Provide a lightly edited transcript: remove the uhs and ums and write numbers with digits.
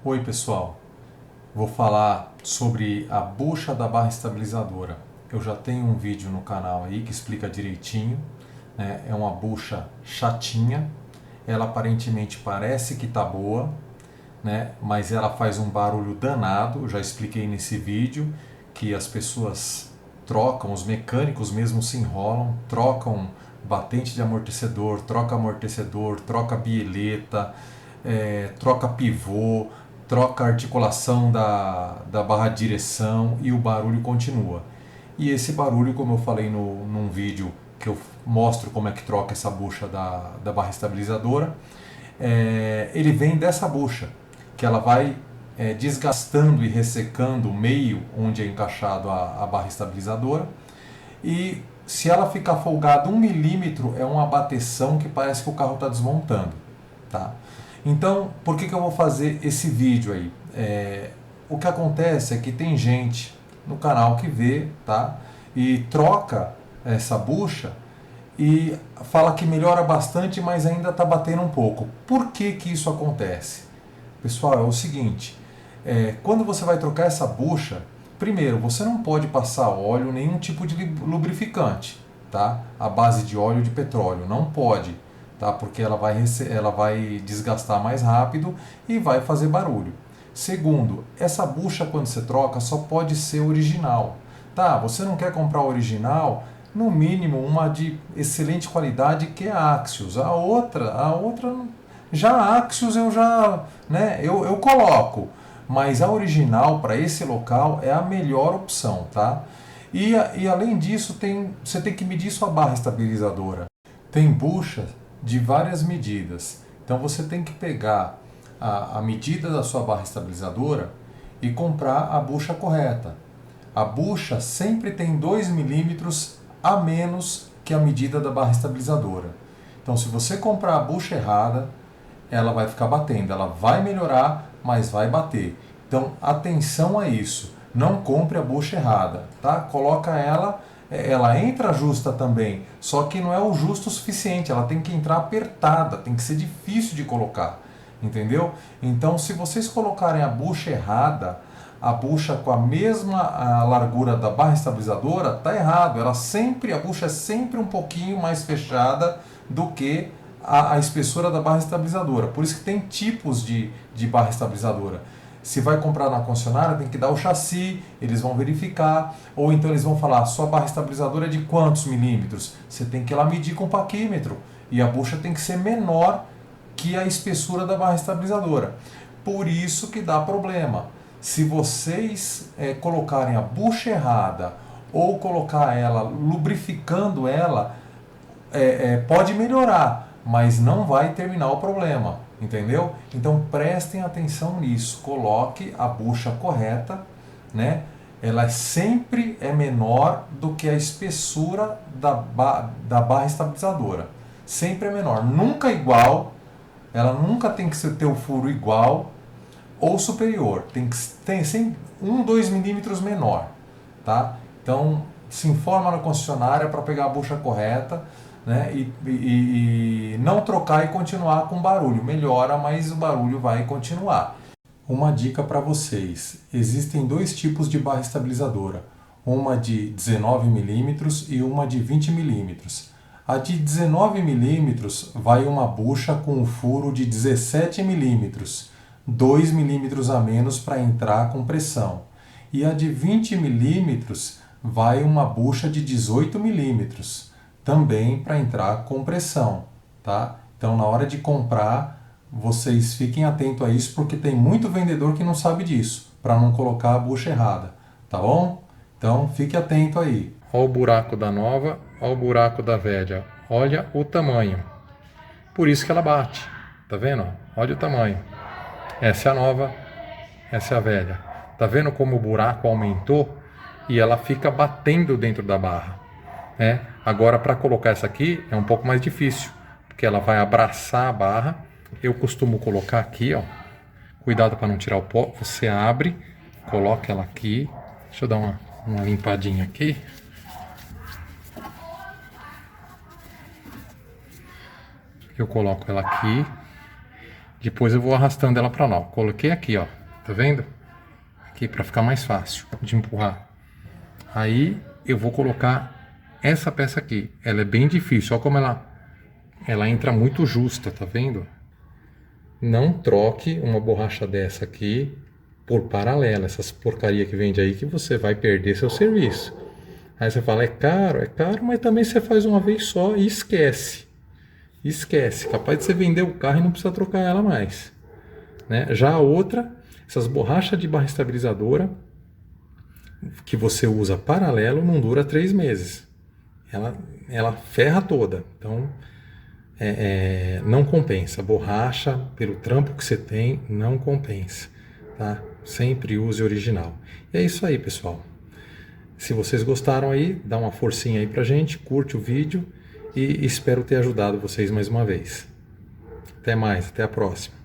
Oi pessoal, vou falar sobre a bucha da barra estabilizadora. Eu já tenho um vídeo no canal aí que explica direitinho, né? É uma bucha chatinha, ela aparentemente parece que tá boa, né? Mas ela faz um barulho danado. Eu já expliquei nesse vídeo que as pessoas trocam, os mecânicos mesmo se enrolam, trocam batente de amortecedor, troca bieleta, troca pivô, troca a articulação da barra de direção e o barulho continua. E esse barulho, como eu falei num vídeo que eu mostro como é que troca essa bucha da barra estabilizadora, ele vem dessa bucha, que ela vai desgastando e ressecando o meio onde é encaixado a barra estabilizadora. E se ela ficar folgada 1 milímetro, é uma bateção que parece que o carro está desmontando. Tá? Então, por que eu vou fazer esse vídeo aí? O que acontece é que tem gente no canal que vê, tá? E troca essa bucha e fala que melhora bastante, mas ainda está batendo um pouco. Por que que isso acontece? Pessoal, é o seguinte, quando você vai trocar essa bucha, primeiro, você não pode passar óleo, nenhum tipo de lubrificante, tá? A base de óleo de petróleo, não pode, tá? Porque ela vai desgastar mais rápido e vai fazer barulho. Segundo, essa bucha quando você troca só pode ser original, tá? Você não quer comprar original, no mínimo uma de excelente qualidade que é a Axios. A outra já a Axios eu coloco, mas a original para esse local é a melhor opção, tá? E além disso, você tem que medir sua barra estabilizadora. Tem bucha de várias medidas, então você tem que pegar a medida da sua barra estabilizadora e comprar a bucha correta. A bucha sempre tem 2 milímetros a menos que a medida da barra estabilizadora. Então, se você comprar a bucha errada, ela vai ficar batendo. Ela vai melhorar, mas vai bater. Então, atenção a isso. Não compre a bucha errada, tá? Coloca ela entra justa também, só que não é o justo o suficiente. Ela tem que entrar apertada, tem que ser difícil de colocar, entendeu? Então, se vocês colocarem a bucha errada, a bucha com a mesma largura da barra estabilizadora, tá errado. A bucha é sempre um pouquinho mais fechada do que a espessura da barra estabilizadora. Por isso que tem tipos de barra estabilizadora. Se vai comprar na concessionária, tem que dar o chassi, eles vão verificar, ou então eles vão falar, sua barra estabilizadora é de quantos milímetros? Você tem que ir lá medir com o paquímetro, e a bucha tem que ser menor que a espessura da barra estabilizadora. Por isso que dá problema. Se vocês colocarem a bucha errada, ou colocar ela, lubrificando ela, pode melhorar, mas não vai terminar o problema, entendeu? Então prestem atenção nisso, coloque a bucha correta, né? Ela sempre é menor do que a espessura da barra estabilizadora, sempre é menor, nunca igual, ela nunca tem que ter o furo igual ou superior, tem sempre 2 milímetros menor, tá? Então se informa na concessionária para pegar a bucha correta, né? E não trocar e continuar com barulho. Melhora, mas o barulho vai continuar. Uma dica para vocês: existem dois tipos de barra estabilizadora, uma de 19 milímetros e uma de 20 milímetros. A de 19 milímetros vai uma bucha com um furo de 17 milímetros, 2 milímetros a menos para entrar com pressão. E a de 20 milímetros vai uma bucha de 18 milímetros, também para entrar com pressão, tá? Então, na hora de comprar, vocês fiquem atentos a isso, porque tem muito vendedor que não sabe disso, para não colocar a bucha errada, tá bom? Então, fique atento aí. Olha o buraco da nova, olha o buraco da velha. Olha o tamanho. Por isso que ela bate, tá vendo? Olha o tamanho. Essa é a nova, essa é a velha. Tá vendo como o buraco aumentou e ela fica batendo dentro da barra? Agora, para colocar essa aqui é um pouco mais difícil, porque ela vai abraçar a barra. Eu costumo colocar aqui, ó. Cuidado para não tirar o pó. Você abre, coloca ela aqui. Deixa eu dar uma limpadinha aqui. Eu coloco ela aqui Depois eu vou arrastando ela para lá. Coloquei aqui, ó. Tá vendo? Aqui para ficar mais fácil de empurrar. Aí eu vou colocar essa peça aqui. Ela é bem difícil. Olha como ela entra muito justa, tá vendo? Não troque uma borracha dessa aqui por paralela. Essas porcaria que vende aí que você vai perder seu serviço. Aí você fala, é caro, mas também você faz uma vez só e esquece. Esquece. Capaz de você vender o carro e não precisa trocar ela mais. Né? Já a outra, essas borrachas de barra estabilizadora que você usa paralelo não dura 3 meses. Ela ferra toda. Então, não compensa. Borracha, pelo trampo que você tem, não compensa. Tá? Sempre use original. E é isso aí, pessoal. Se vocês gostaram aí, dá uma forcinha aí pra gente, curte o vídeo e espero ter ajudado vocês mais uma vez. Até mais, até a próxima.